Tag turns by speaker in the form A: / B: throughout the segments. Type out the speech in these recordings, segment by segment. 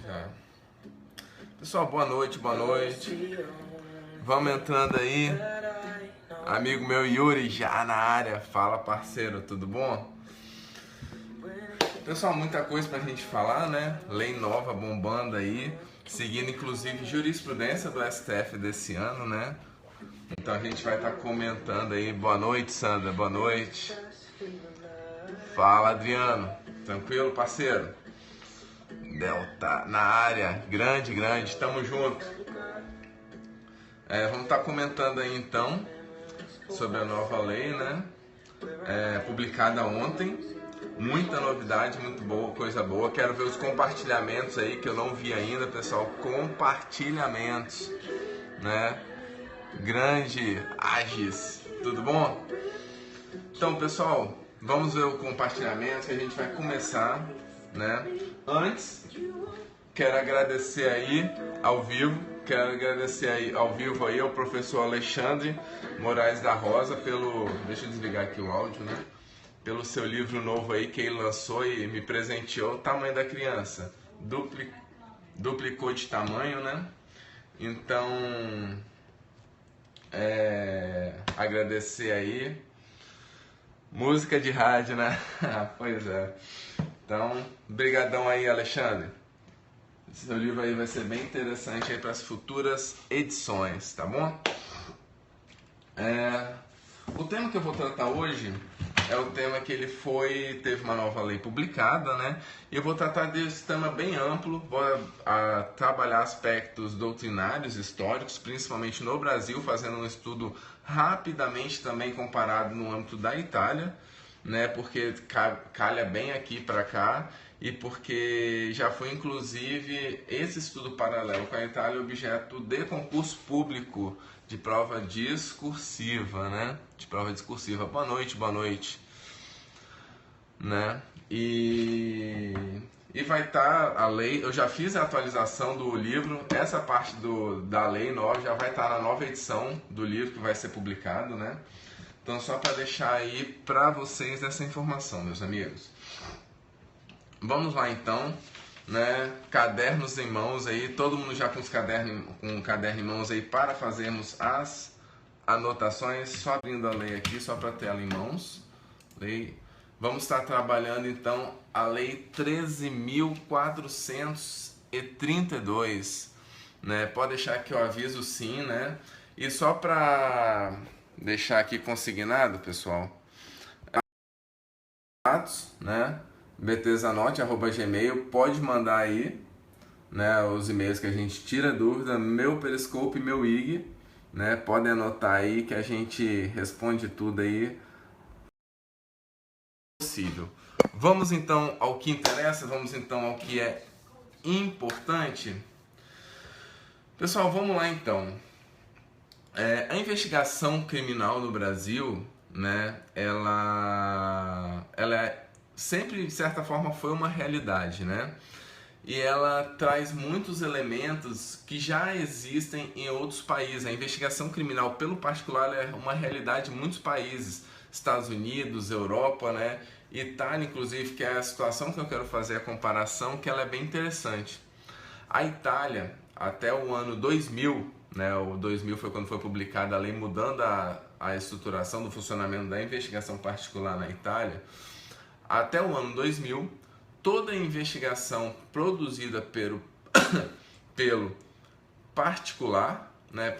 A: Já. Pessoal, boa noite, boa noite. Vamos entrando aí. Amigo meu Yuri já na área. Fala, parceiro, tudo bom? Pessoal, muita coisa pra gente falar, né? Lei nova bombando aí, seguindo inclusive jurisprudência do STF desse ano, né? Então a gente vai estar comentando aí. Boa noite, Sandra, boa noite. Fala, Adriano. Tranquilo, parceiro? Delta na área, grande, tamo junto. Vamos estar comentando aí então sobre a nova lei, né? Publicada ontem. Muita novidade, muito boa, coisa boa. Quero ver os compartilhamentos aí que eu não vi ainda, pessoal. Compartilhamentos, né? Grande Agis, tudo bom? Então, pessoal, vamos ver o compartilhamento que a gente vai começar, né? Antes, quero agradecer aí ao vivo, ao professor Alexandre Moraes da Rosa pelo, deixa eu desligar aqui o áudio, né? Pelo seu livro novo aí que ele lançou e me presenteou, O Tamanho da Criança. Duplicou de tamanho, né? Então, agradecer aí. Música de rádio, né? Pois é. Então, brigadão aí, Alexandre. Seu livro aí vai ser bem interessante aí para as futuras edições, tá bom? O tema que eu vou tratar hoje é o tema que teve uma nova lei publicada, né? E eu vou tratar desse tema bem amplo, vou trabalhar aspectos doutrinários, históricos, principalmente no Brasil, fazendo um estudo rapidamente também comparado no âmbito da Itália, né? Porque calha bem aqui para cá e porque já foi inclusive esse estudo paralelo com a Itália objeto de concurso público de prova discursiva, né? De prova discursiva. Boa noite. Né? E vai estar a lei, eu já fiz a atualização do livro, essa parte da lei nova já vai estar na nova edição do livro que vai ser publicado, né? Então só para deixar aí para vocês essa informação, meus amigos. Vamos lá então, né? Cadernos em mãos aí, todo mundo já com um caderno em mãos aí para fazermos as anotações, só abrindo a lei aqui, só para ter ela em mãos. Vamos estar trabalhando então a lei 13.432, né? Pode deixar que eu aviso sim, né? E só para deixar aqui consignado, pessoal, né? btzanote@gmail, pode mandar aí, né, os e-mails que a gente tira dúvida, meu Periscope e meu IG, né? Podem anotar aí que a gente responde tudo aí possível. Vamos então ao que interessa, vamos então ao que é importante. Pessoal, vamos lá então. A investigação criminal no Brasil, né, ela sempre, de certa forma, foi uma realidade, né? E ela traz muitos elementos que já existem em outros países. A investigação criminal, pelo particular, é uma realidade em muitos países. Estados Unidos, Europa, né? Itália, inclusive, que é a situação que eu quero fazer a comparação, que ela é bem interessante. A Itália, até o ano 2000, né? O 2000 foi quando foi publicada a lei mudando a estruturação do funcionamento da investigação particular na Itália. Até o ano 2000, toda investigação produzida pelo particular, né,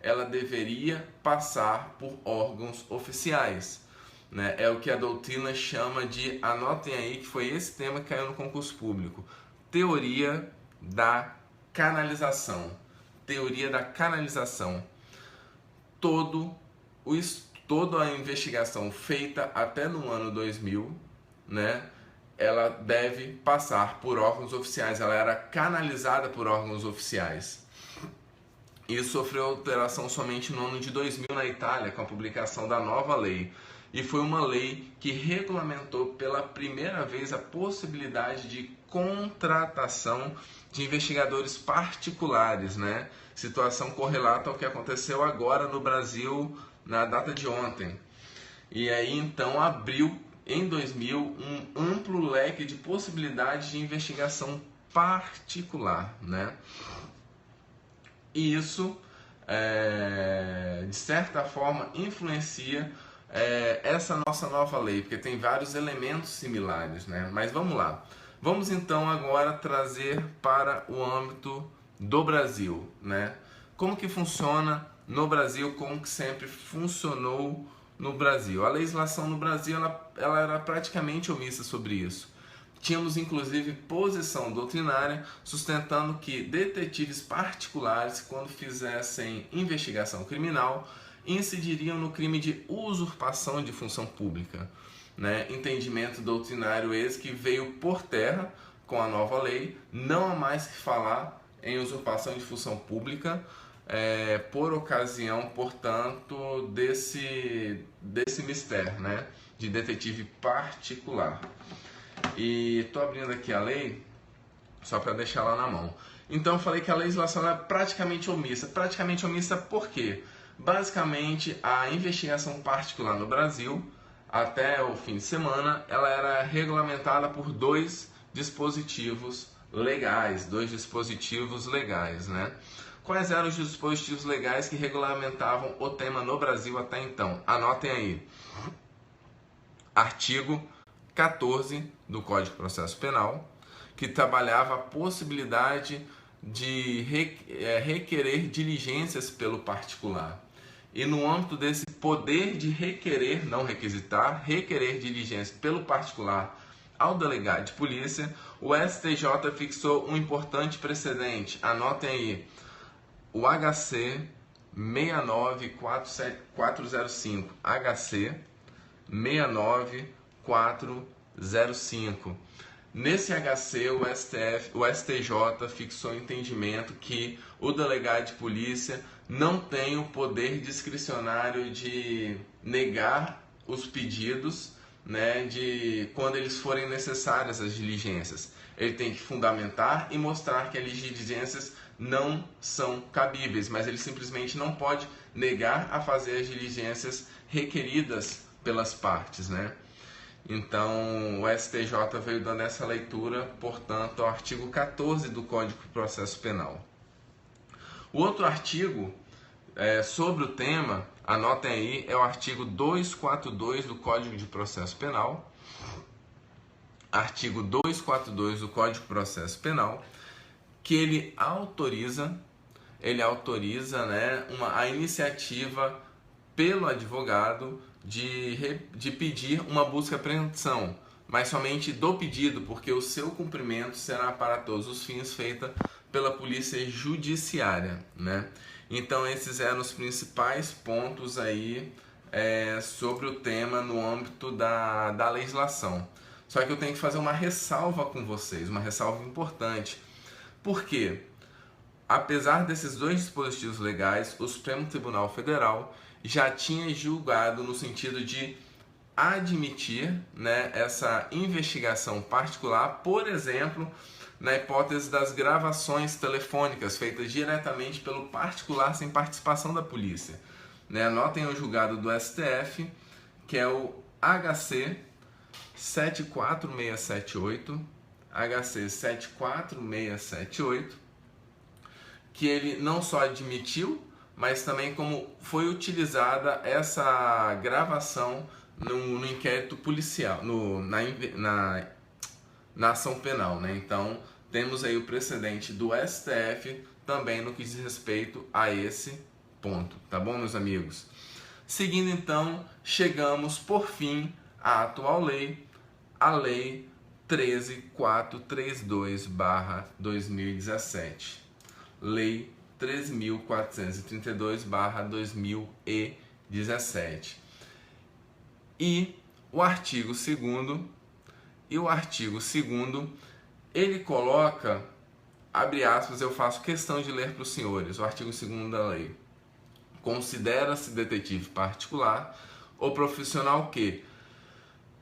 A: ela deveria passar por órgãos oficiais, né? É o que a doutrina chama de, anotem aí que foi esse tema que caiu no concurso público, teoria da canalização. Toda a investigação feita até no ano 2000, né, ela deve passar por órgãos oficiais, ela era canalizada por órgãos oficiais. Isso sofreu alteração somente no ano de 2000 na Itália, com a publicação da nova lei. E foi uma lei que regulamentou pela primeira vez a possibilidade de contratação de investigadores particulares, né? Situação correlata ao que aconteceu agora no Brasil na data de ontem. E aí então abriu em 2000 um amplo leque de possibilidades de investigação particular, né? E isso, de certa forma, influencia essa nossa nova lei, porque tem vários elementos similares, né? Mas vamos lá. Vamos então agora trazer para o âmbito do Brasil, né? Como que funciona no Brasil, como que sempre funcionou no Brasil. A legislação no Brasil ela era praticamente omissa sobre isso. Tínhamos inclusive posição doutrinária sustentando que detetives particulares, quando fizessem investigação criminal, incidiriam no crime de usurpação de função pública, né? Entendimento doutrinário esse que veio por terra com a nova lei. Não há mais que falar em usurpação de função pública, por ocasião, portanto, desse mistério, né? De detetive particular. E estou abrindo aqui a lei só para deixar lá na mão. Então eu falei que a legislação é praticamente omissa. Praticamente omissa por quê? Basicamente, a investigação particular no Brasil, até o fim de semana, ela era regulamentada por dois dispositivos legais, né? Quais eram os dispositivos legais que regulamentavam o tema no Brasil até então? Anotem aí. Artigo 14 do Código de Processo Penal, que trabalhava a possibilidade de requerer diligências pelo particular. E no âmbito desse poder de requerer, não requisitar, requerer diligência pelo particular ao delegado de polícia, o STJ fixou um importante precedente. Anotem aí, o HC 69405, HC 69405. Nesse HC, o STJ fixou o entendimento que o delegado de polícia não tem o poder discricionário de negar os pedidos, né, de quando eles forem necessárias as diligências. Ele tem que fundamentar e mostrar que as diligências não são cabíveis, mas ele simplesmente não pode negar a fazer as diligências requeridas pelas partes, né? Então, o STJ veio dando essa leitura, portanto, ao artigo 14 do Código de Processo Penal. O outro artigo sobre o tema, anotem aí, é o artigo 242 do Código de Processo Penal. Artigo 242 do Código de Processo Penal, que ele autoriza, né, a iniciativa pelo advogado de pedir uma busca e apreensão, mas somente do pedido, porque o seu cumprimento será para todos os fins feita pela polícia judiciária, né? Então esses eram os principais pontos aí sobre o tema no âmbito da legislação. Só que eu tenho que fazer uma ressalva com vocês, uma ressalva importante. Por quê? Apesar desses dois dispositivos legais, o Supremo Tribunal Federal já tinha julgado no sentido de admitir, né, essa investigação particular, por exemplo, na hipótese das gravações telefônicas feitas diretamente pelo particular sem participação da polícia, né? Anotem o julgado do STF, que é o HC 74678, HC 74678, que ele não só admitiu, mas também como foi utilizada essa gravação no inquérito policial, na ação penal, né? Então, temos aí o precedente do STF também no que diz respeito a esse ponto, tá bom, meus amigos? Seguindo então, chegamos por fim à atual lei, a Lei 13.432/2017. Lei 13.432/2017. E o artigo 2º, ele coloca, abre aspas, eu faço questão de ler para os senhores, o artigo 2º da lei. Considera-se detetive particular o profissional que,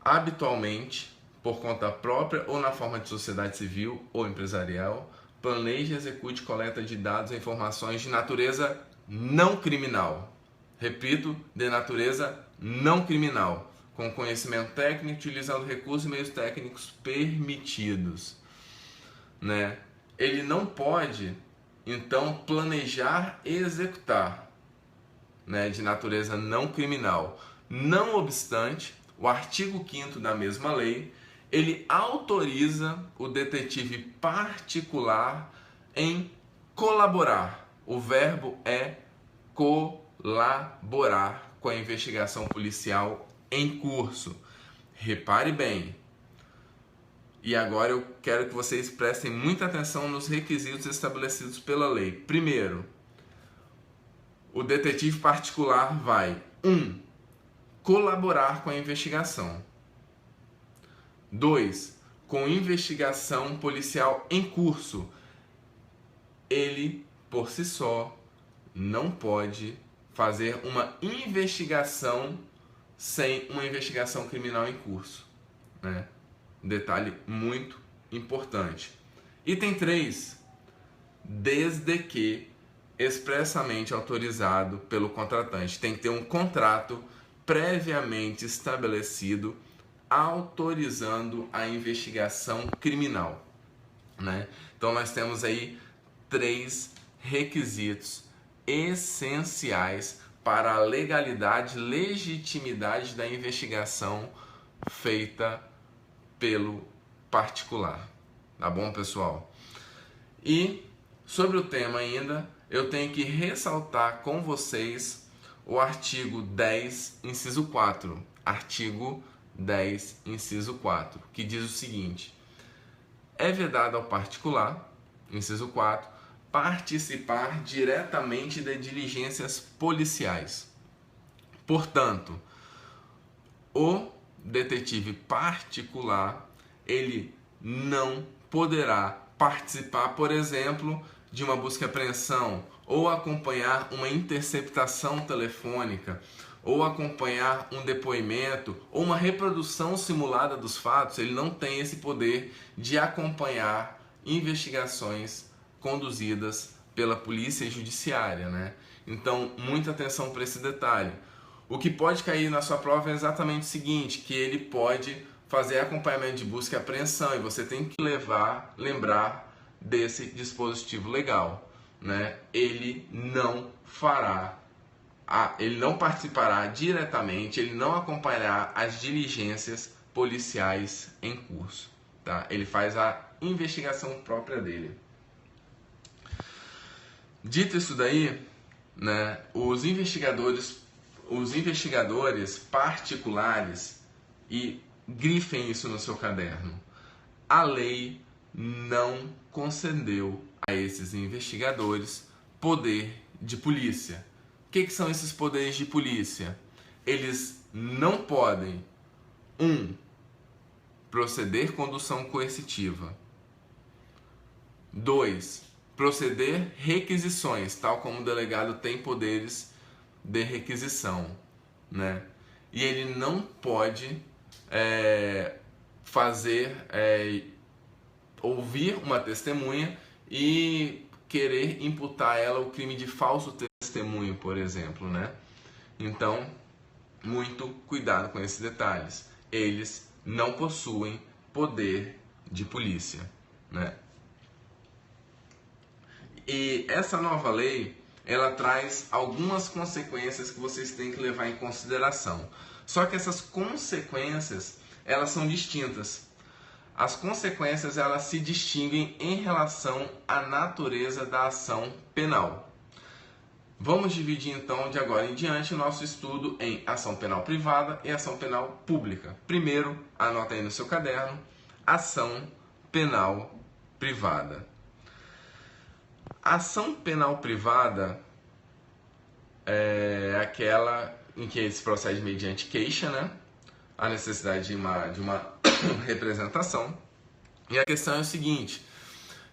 A: habitualmente, por conta própria ou na forma de sociedade civil ou empresarial, planeja e execute coleta de dados e informações de natureza não criminal. Repito, de natureza não criminal. com conhecimento técnico, utilizando recursos e meios técnicos permitidos, né? Ele não pode, então, planejar e executar, né, de natureza não criminal. Não obstante, o artigo 5º da mesma lei, ele autoriza o detetive particular em colaborar. O verbo é colaborar com a investigação policial em curso. Repare bem. E agora eu quero que vocês prestem muita atenção nos requisitos estabelecidos pela lei. Primeiro, o detetive particular vai 1. Colaborar com a investigação. 2. Com investigação policial em curso. Ele, por si só, não pode fazer uma investigação sem uma investigação criminal em curso, né? Detalhe muito importante. Item 3. Desde que expressamente autorizado pelo contratante. Tem que ter um contrato previamente estabelecido autorizando a investigação criminal, né? Então nós temos aí 3 requisitos essenciais para a legalidade, legitimidade da investigação feita pelo particular. Tá bom, pessoal? E sobre o tema ainda, eu tenho que ressaltar com vocês o artigo 10, inciso 4. Artigo 10, inciso 4, que diz o seguinte: é vedado ao particular, inciso 4, participar diretamente de diligências policiais. Portanto, o detetive particular, ele não poderá participar, por exemplo, de uma busca e apreensão, ou acompanhar uma interceptação telefônica, ou acompanhar um depoimento, ou uma reprodução simulada dos fatos. Ele não tem esse poder de acompanhar investigações conduzidas pela polícia judiciária, né? Então, muita atenção para esse detalhe. O que pode cair na sua prova é exatamente o seguinte, que ele pode fazer acompanhamento de busca e apreensão, e você tem que lembrar desse dispositivo legal, né? Ele não participará diretamente, ele não acompanhará as diligências policiais em curso, tá? Ele faz a investigação própria dele. Dito isso daí, né, os investigadores particulares, e grifem isso no seu caderno, a lei não concedeu a esses investigadores poder de polícia. O que são esses poderes de polícia? Eles não podem 1. Proceder condução coercitiva. 2. Proceder requisições, tal como o delegado tem poderes de requisição, né? E ele não pode ouvir uma testemunha e querer imputar a ela o crime de falso testemunho, por exemplo, né? Então, muito cuidado com esses detalhes. Eles não possuem poder de polícia, né? E essa nova lei, ela traz algumas consequências que vocês têm que levar em consideração. Só que essas consequências, elas são distintas. As consequências, elas se distinguem em relação à natureza da ação penal. Vamos dividir então, de agora em diante, o nosso estudo em ação penal privada e ação penal pública. Primeiro, anota aí no seu caderno, ação penal privada. A ação penal privada é aquela em que se procede mediante queixa, né? A necessidade de uma representação. E a questão é o seguinte: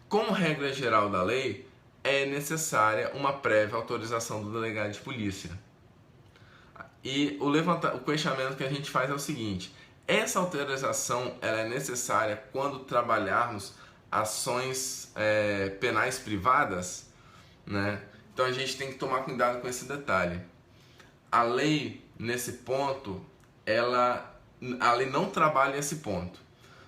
A: como regra geral da lei, é necessária uma prévia autorização do delegado de polícia. E o questionamento que a gente faz é o seguinte: essa autorização ela é necessária quando trabalharmos ações penais privadas, né? Então a gente tem que tomar cuidado com esse detalhe. A lei, nesse ponto, ela a lei não trabalha esse ponto.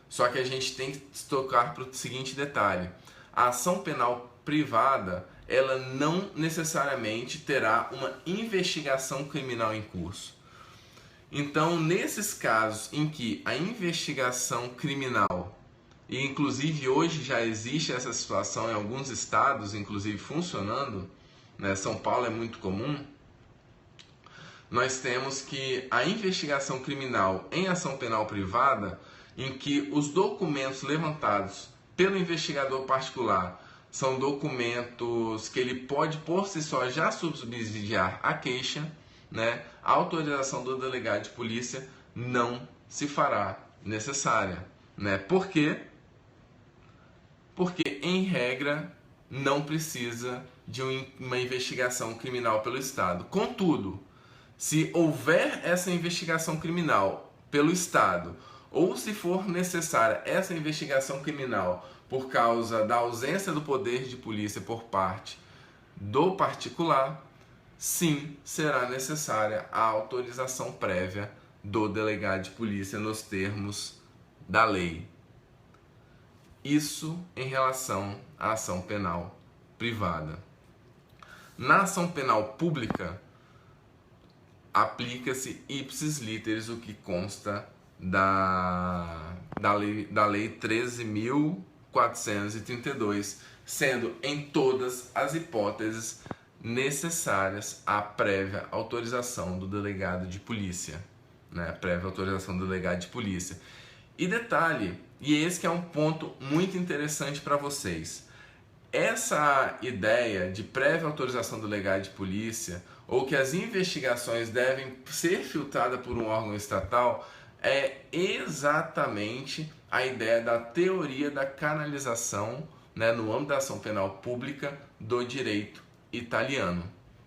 A: Só que a gente tem que se tocar para o seguinte detalhe: a ação penal privada, ela não necessariamente terá uma investigação criminal em curso. Então, nesses casos em que a investigação criminal, e inclusive hoje já existe essa situação em alguns estados, inclusive funcionando, né? São Paulo é muito comum, nós temos que a investigação criminal em ação penal privada, em que os documentos levantados pelo investigador particular são documentos que ele pode por si só já subsidiar a queixa, né? A autorização do delegado de polícia não se fará necessária, né? Por quê? Porque, em regra, não precisa de uma investigação criminal pelo Estado. Contudo, se houver essa investigação criminal pelo Estado, ou se for necessária essa investigação criminal por causa da ausência do poder de polícia por parte do particular, sim, será necessária a autorização prévia do delegado de polícia nos termos da lei. Isso em relação à ação penal privada. Na ação penal pública, aplica-se ipsis literis o que consta da lei 13.432, sendo em todas as hipóteses necessárias a prévia autorização do delegado de polícia, né? Prévia autorização do delegado de polícia. E detalhe, e esse que é um ponto muito interessante para vocês, essa ideia de prévia autorização do delegado de polícia, ou que as investigações devem ser filtradas por um órgão estatal, é exatamente a ideia da teoria da canalização, né, no âmbito da ação penal pública do direito italiano,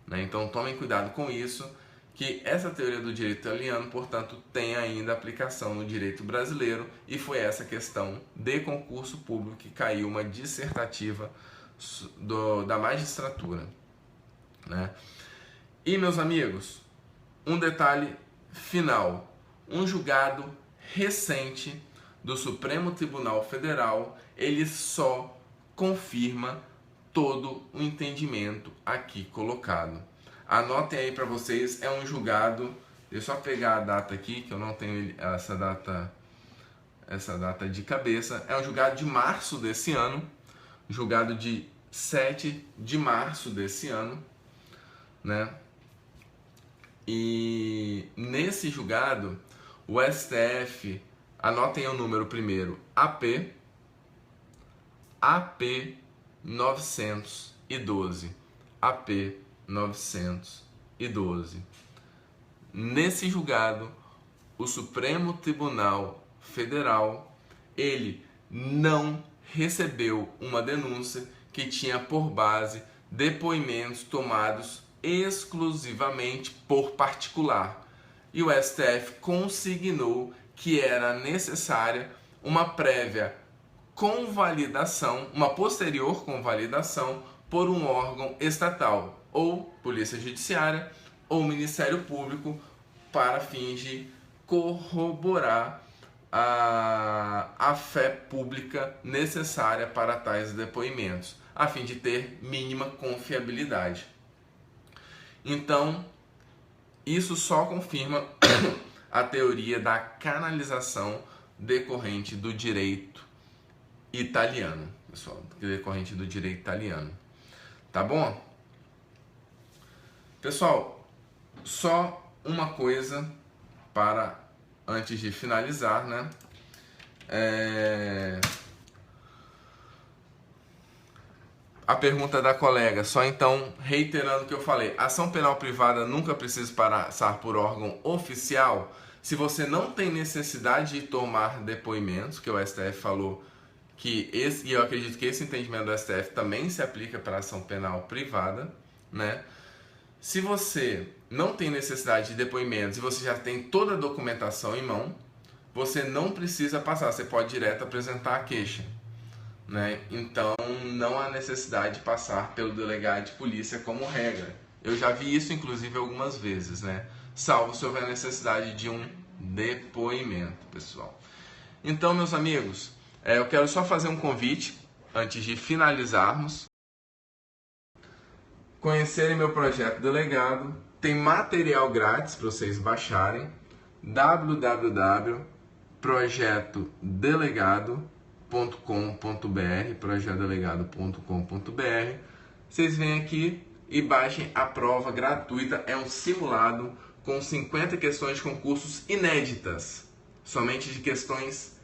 A: né? Então tomem cuidado com isso, que essa teoria do direito italiano, portanto, tem ainda aplicação no direito brasileiro, e foi essa questão de concurso público que caiu uma dissertativa da magistratura, né? E, meus amigos, um detalhe final: um julgado recente do Supremo Tribunal Federal, ele só confirma todo o entendimento aqui colocado. Anotem aí para vocês, é um julgado, deixa eu só pegar a data aqui, que eu não tenho essa data de cabeça, é um julgado de março desse ano, julgado de 7 de março desse ano, né? E nesse julgado, o STF, anotem o número primeiro, AP 912, AP 912. Nesse julgado, o Supremo Tribunal Federal, ele não recebeu uma denúncia que tinha por base depoimentos tomados exclusivamente por particular. E o STF consignou que era necessária uma prévia convalidação, uma posterior convalidação por um órgão estatal, ou Polícia Judiciária, ou Ministério Público, para fins de corroborar a fé pública necessária para tais depoimentos, a fim de ter mínima confiabilidade. Então, isso só confirma a teoria da canalização decorrente do direito italiano, pessoal, decorrente do direito italiano. Tá bom? Pessoal, só uma coisa para antes de finalizar, né? A pergunta da colega, só então reiterando o que eu falei: ação penal privada nunca precisa passar por órgão oficial? Se você não tem necessidade de tomar depoimentos, que o STF falou que esse, e eu acredito que esse entendimento do STF também se aplica para ação penal privada, né? Se você não tem necessidade de depoimentos e você já tem toda a documentação em mão, você não precisa passar, você pode direto apresentar a queixa, né? Então não há necessidade de passar pelo delegado de polícia como regra. Eu já vi isso inclusive algumas vezes, né? Salvo se houver necessidade de um depoimento, pessoal. Então, meus amigos, eu quero só fazer um convite antes de finalizarmos. Conhecerem meu projeto Delegado, tem material grátis para vocês baixarem, www.projetodelegado.com.br, projetodelegado.com.br. Vocês vêm aqui e baixem a prova gratuita, é um simulado com 50 questões de concursos inéditas, somente de questões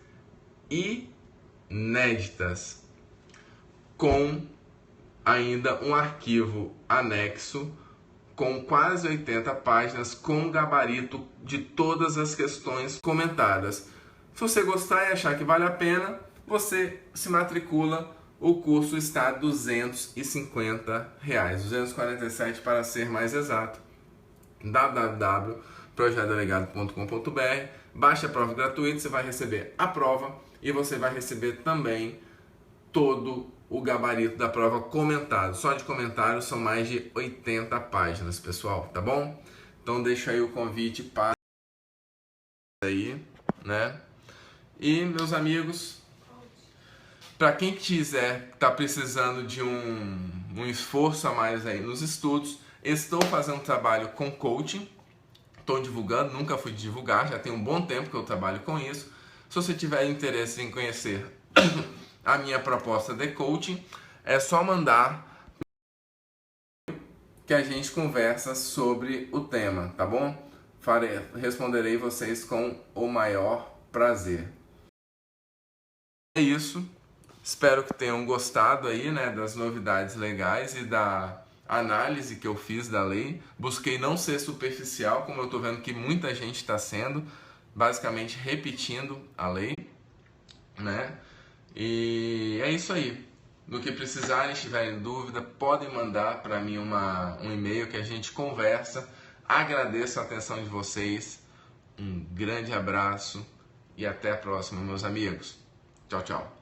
A: inéditas, com ainda um arquivo anexo com quase 80 páginas com gabarito de todas as questões comentadas. Se você gostar e achar que vale a pena, você se matricula. O curso está R$ 250, 247 para ser mais exato. www.projetodelegado.com.br. Baixe a prova gratuita, você vai receber a prova e você vai receber também todo o gabarito da prova comentado. Só de comentários são mais de 80 páginas, pessoal, tá bom? Então deixa aí o convite para aí, né? E meus amigos, para quem quiser, tá precisando de um esforço a mais aí nos estudos, estou fazendo um trabalho com coaching. Estou divulgando, nunca fui divulgar, já tem um bom tempo que eu trabalho com isso. Se você tiver interesse em conhecer a minha proposta de coaching, é só mandar que a gente conversa sobre o tema, tá bom? Responderei vocês com o maior prazer. É isso. Espero que tenham gostado aí, né, das novidades legais e da análise que eu fiz da lei. Busquei não ser superficial, como eu estou vendo que muita gente está sendo, basicamente repetindo a lei, né? E é isso aí. No que precisarem, estiverem em dúvida, podem mandar para mim um e-mail que a gente conversa. Agradeço a atenção de vocês. Um grande abraço e até a próxima, meus amigos. Tchau, tchau.